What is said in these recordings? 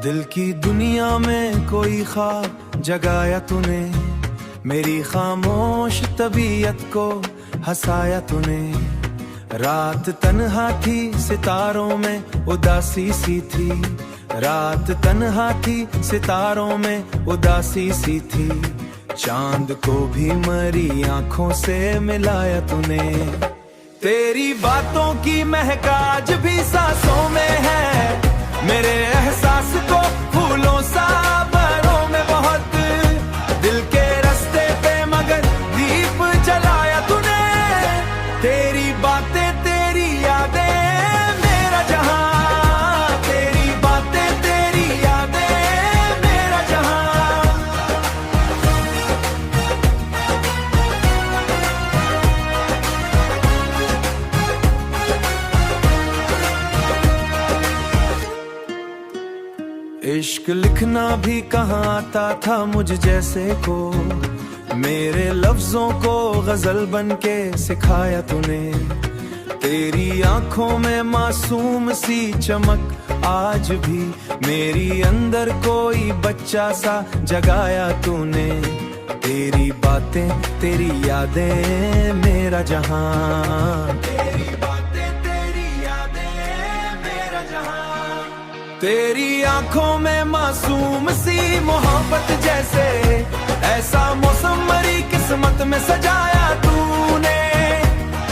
दिल की दुनिया में कोई ख्वाब जगाया तूने, मेरी खामोश तबीयत को हंसाया तूने। रात तन्हा थी सितारों में उदासी सी थी, रात तन्हा थी सितारों में उदासी सी थी। चांद को भी मरी आंखों से मिलाया तूने। तेरी बातों की महक आज भी सांसों में है, मेरे एहसास को फूलों सा बारों में बहुत। दिल के रास्ते पे मगर दीप जलाया तूने। तेरी बातें तेरी यादें मेरा जहां, तेरी बातें तेरी यादें मेरा जहां। इश्क लिखना भी कहाँ आता था मुझ जैसे को, मेरे लफ्जों को गजल बन के सिखाया तूने। तेरी आंखों में मासूम सी चमक आज भी, मेरी अंदर कोई बच्चा सा जगाया तूने। तेरी बातें तेरी यादें मेरा जहां, तेरी बातें तेरी यादें मेरा जहां। तेरी आंखों में मासूम सी मोहब्बत जैसे, ऐसा मौसम मरी किस्मत में सजाया तूने।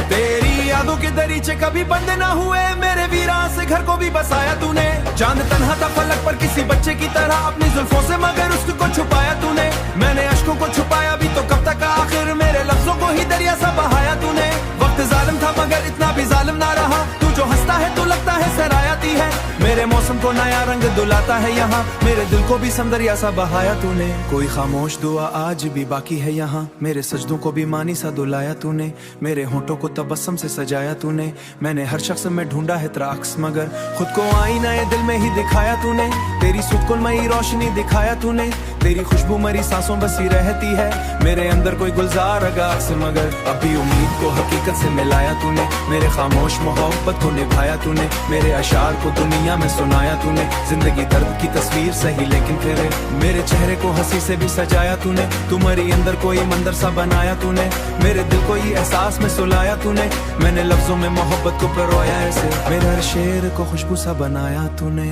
तेरी यादों के दरीचे कभी बंद ना हुए, मेरे वीरान से घर को भी बसाया तूने। चांद तन्हा था फलक पर किसी बच्चे की तरह, अपनी जुल्फों से मगर उसको छुपाया तूने। मैंने अश्कों को छुपाया भी तो कब तक, आखिर मेरे लफ्जों को ही दरिया सा बहाया तूने। वक्त जालिम था मगर इतना भी जालिम ना रहा, तू जो हंसता है तो लगता है सरायाती है। मेरे मौसम को नया रंग दुलाता है यहाँ, मेरे दिल को भी समदरिया सा बहाया तूने। कोई खामोश दुआ आज भी बाकी है यहाँ, मेरे सजदों को भी मानी सा दुलाया तूने। मेरे होठों को तबस्सुम से सजाया तूने। मैंने हर शख्स में ढूंढा है तेरा अक्स, मगर खुद को आईना दिल में ही दिखाया तूने। तेरी सुकूनमयी रोशनी दिखाया तूने, तेरी खुशबू मरी सांसों बसी रहती है। मेरे अंदर कोई गुलजार अक्स, मगर अभी उम्मीद को हकीकत से मिलाया तूने। मेरे खामोश मोहब्बत को निभाया तूने, मेरे अशार को दुनिया में सुनाया तूने। जिंदगी दर्द की तस्वीर सही लेकिन फिर मेरे चेहरे को हंसी से भी सजाया तूने। तुम्हारी अंदर कोई मंदिर सा बनाया तूने, मेरे दिल को ही एहसास में सुलाया तूने। मैंने लफ्जों में मोहब्बत को पिरोया ऐसे, मेरे हर शेर को खुशबू सा बनाया तूने।